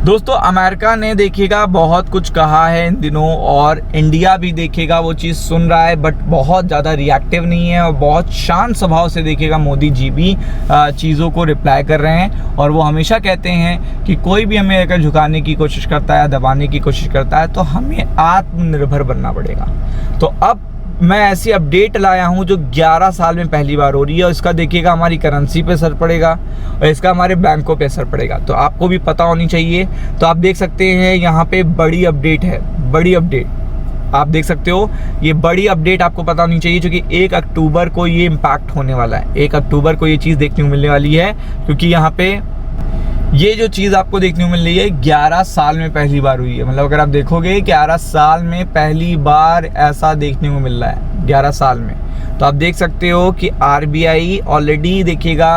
दोस्तों अमेरिका ने देखिएगा बहुत कुछ कहा है इन दिनों, और इंडिया भी देखिएगा वो चीज़ सुन रहा है, बट बहुत ज़्यादा रिएक्टिव नहीं है और बहुत शांत स्वभाव से देखिएगा मोदी जी भी चीज़ों को रिप्लाई कर रहे हैं। और वो हमेशा कहते हैं कि कोई भी हमें अगर झुकाने की कोशिश करता है, दबाने की कोशिश करता है, तो हमें आत्मनिर्भर बनना पड़ेगा। तो अब मैं ऐसी अपडेट लाया हूं जो 11 साल में पहली बार हो रही है, और इसका देखिएगा हमारी करेंसी पे असर पड़ेगा और इसका हमारे बैंकों पे असर पड़ेगा। तो आपको भी पता होनी चाहिए। तो आप देख सकते हैं यहाँ पे बड़ी अपडेट है, बड़ी अपडेट आप देख सकते हो। ये बड़ी अपडेट आपको पता होनी चाहिए क्योंकि 1 अक्टूबर को ये इम्पैक्ट होने वाला है। 1 अक्टूबर को ये चीज़ देखने को मिलने वाली है, क्योंकि यहाँ पे ये जो चीज़ आपको देखने को मिल रही है 11 साल में पहली बार हुई है। मतलब अगर आप देखोगे 11 साल में पहली बार ऐसा देखने को मिल रहा है, 11 साल में। तो आप देख सकते हो कि आरबीआई ऑलरेडी देखिएगा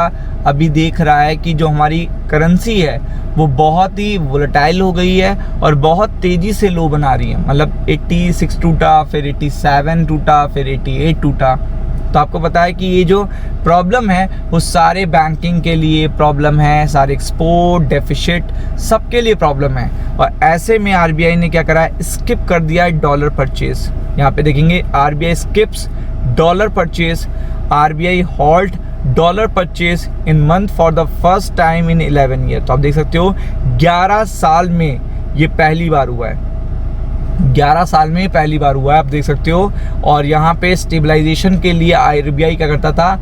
अभी देख रहा है कि जो हमारी करेंसी है वो बहुत ही वोलेटाइल हो गई है और बहुत तेज़ी से लो बना रही है। मतलब 86 टूटा, फिर 87 टूटा, फिर 88 टूटा। तो आपको पता है कि ये जो प्रॉब्लम है वो सारे बैंकिंग के लिए प्रॉब्लम है, सारे एक्सपोर्ट डेफिसिट सबके लिए प्रॉब्लम है। और ऐसे में आरबीआई ने क्या करा है, स्किप कर दिया है डॉलर परचेज। यहाँ पे देखेंगे RBI skips dollar purchase, RBI halt dollar purchase in month for the first time in 11 year. तो आप देख सकते हो 11 साल में ये पहली बार हुआ है, 11 साल में पहली बार हुआ है, आप देख सकते हो। और यहाँ पे स्टेबलाइजेशन के लिए आरबीआई क्या करता था,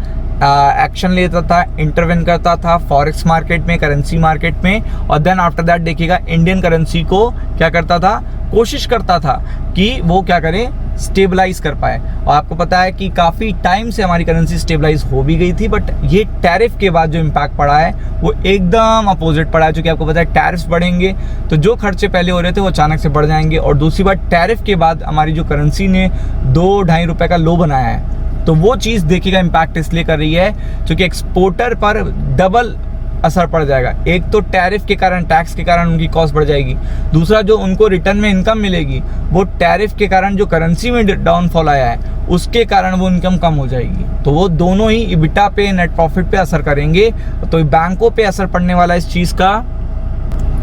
एक्शन लेता था, इंटरवेन करता था फॉरेक्स मार्केट में, करेंसी मार्केट में। और देन आफ्टर दैट देखिएगा इंडियन करेंसी को क्या करता था, कोशिश करता था कि वो क्या करे, स्टेबलाइज कर पाए। और आपको पता है कि काफ़ी टाइम से हमारी करेंसी स्टेबलाइज हो भी गई थी, बट ये टैरिफ के बाद जो इम्पैक्ट पड़ा है वो एकदम अपोजिट पड़ा है। क्योंकि आपको पता है टैरिफ्स बढ़ेंगे तो जो खर्चे पहले हो रहे थे वो अचानक से बढ़ जाएंगे। और दूसरी बात, टैरिफ के बाद हमारी जो करेंसी ने 2-2.5 रुपये का लो बनाया है, तो वो चीज़ देखिएगा इम्पैक्ट इसलिए कर रही है क्योंकि एक्सपोर्टर पर डबल असर पड़ जाएगा। एक तो टैरिफ के कारण, टैक्स के कारण उनकी कॉस्ट बढ़ जाएगी, दूसरा जो उनको रिटर्न में इनकम मिलेगी वो टैरिफ के कारण जो करेंसी में डाउनफॉल आया है उसके कारण वो इनकम कम हो जाएगी। तो वो दोनों ही इबिटा पे, नेट प्रॉफिट पे असर करेंगे। तो बैंकों पे असर पड़ने वाला इस चीज़ का।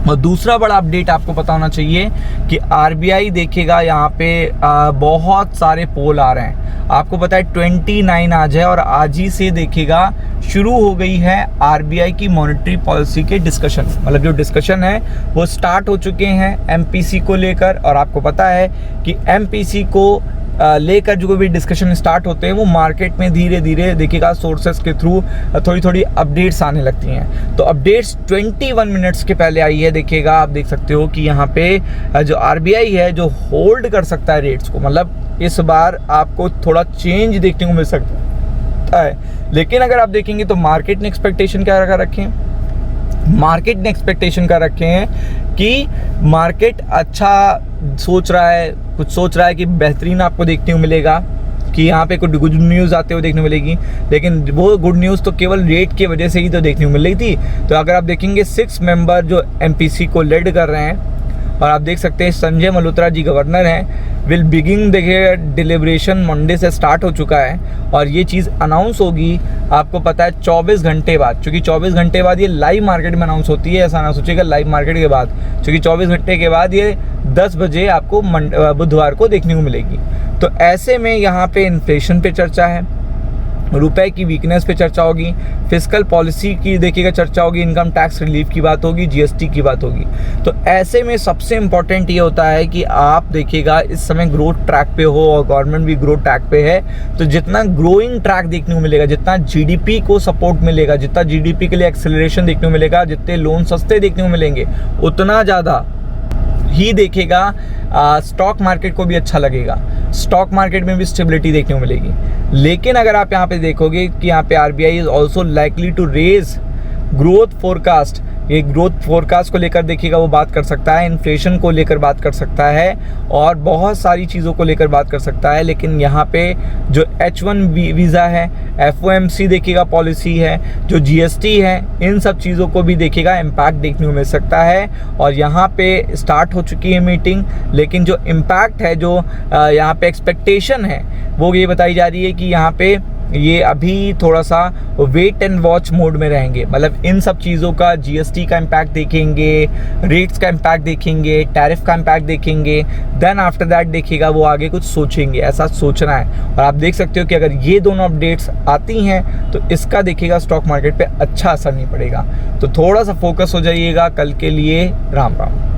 और दूसरा बड़ा अपडेट आपको पता होना चाहिए कि आरबीआई देखेगा यहाँ पे बहुत सारे पोल आ रहे हैं। आपको पता है 29 आज है, और आज ही से देखिएगा शुरू हो गई है आरबीआई की मॉनेटरी पॉलिसी के डिस्कशन। मतलब जो डिस्कशन है वो स्टार्ट हो चुके हैं एमपीसी को लेकर। और आपको पता है कि एमपीसी को लेकर जो भी डिस्कशन स्टार्ट होते हैं वो मार्केट में धीरे धीरे देखिएगा सोर्सेस के थ्रू थोड़ी थोड़ी अपडेट्स आने लगती हैं। तो अपडेट्स 21 मिनट्स के पहले आई है। देखिएगा आप देख सकते हो कि यहाँ पे जो आरबीआई है जो होल्ड कर सकता है रेट्स को, मतलब इस बार आपको थोड़ा चेंज देखने को मिल सकता है। लेकिन अगर आप देखेंगे तो मार्केट ने एक्सपेक्टेशन क्या रखे हैं, मार्केट ने एक्सपेक्टेशन का रखे हैं कि मार्केट अच्छा सोच रहा है, कुछ सोच रहा है कि बेहतरीन आपको देखने को मिलेगा, कि यहाँ पे कुछ गुड न्यूज़ आते हुए देखने को मिलेगी। लेकिन वो गुड न्यूज़ तो केवल रेट की वजह से ही तो देखने को मिल रही थी। तो अगर आप देखेंगे 6 मेंबर जो एमपीसी को लीड कर रहे हैं, और आप देख सकते हैं संजय मल्होत्रा जी गवर्नर हैं, विल बिगिन देखिए डिलिब्रेशन मंडे से स्टार्ट हो चुका है। और ये चीज़ अनाउंस होगी आपको पता है 24 घंटे बाद, क्योंकि 24 घंटे बाद ये लाइव मार्केट में अनाउंस होती है। ऐसा ना सोचिएगा लाइव मार्केट के बाद, क्योंकि 24 घंटे के बाद ये 10 बजे आपको बुधवार को देखने को मिलेगी। तो ऐसे में यहाँ पे इन्फ्लेशन पे चर्चा है, रुपए की वीकनेस पे चर्चा होगी, फिस्कल पॉलिसी की देखिएगा चर्चा होगी, इनकम टैक्स रिलीफ की बात होगी, जीएसटी की बात होगी। तो ऐसे में सबसे इम्पॉर्टेंट ये होता है कि आप देखिएगा इस समय ग्रोथ ट्रैक पे हो और गवर्नमेंट भी ग्रोथ ट्रैक पे है। तो जितना ग्रोइंग ट्रैक देखने को मिलेगा, जितना जीडीपी को सपोर्ट मिलेगा, जितना जीडीपी के लिए एक्सेलरेशन देखने को मिलेगा, जितने लोन सस्ते देखने को मिलेंगे, उतना ज़्यादा ही देखेगा स्टॉक मार्केट को भी अच्छा लगेगा, स्टॉक मार्केट में भी स्टेबिलिटी देखने को मिलेगी। लेकिन अगर आप यहाँ पे देखोगे कि यहाँ पे RBI is also likely to raise growth forecast, ये ग्रोथ फोरकास्ट को लेकर देखिएगा वो बात कर सकता है, इन्फ्लेशन को लेकर बात कर सकता है और बहुत सारी चीज़ों को लेकर बात कर सकता है। लेकिन यहाँ पे जो H1 वीज़ा है, FOMC देखिएगा पॉलिसी है, जो जीएसटी है, इन सब चीज़ों को भी देखिएगा इम्पैक्ट देखने को मिल सकता है। और यहाँ पे स्टार्ट हो चुकी है मीटिंग, लेकिन जो इम्पैक्ट है, जो यहाँ पे एक्सपेक्टेशन है, वो ये बताई जा रही है कि यहाँ पे ये अभी थोड़ा सा वेट एंड वॉच मोड में रहेंगे। मतलब इन सब चीज़ों का जीएसटी का इम्पैक्ट देखेंगे, रेट्स का इम्पैक्ट देखेंगे, टैरिफ का इम्पैक्ट देखेंगे, देन आफ्टर दैट देखिएगा वो आगे कुछ सोचेंगे, ऐसा सोचना है। और आप देख सकते हो कि अगर ये दोनों अपडेट्स आती हैं तो इसका देखिएगा स्टॉक मार्केट पे अच्छा असर नहीं पड़ेगा। तो थोड़ा सा फोकस हो जाइएगा कल के लिए। राम राम।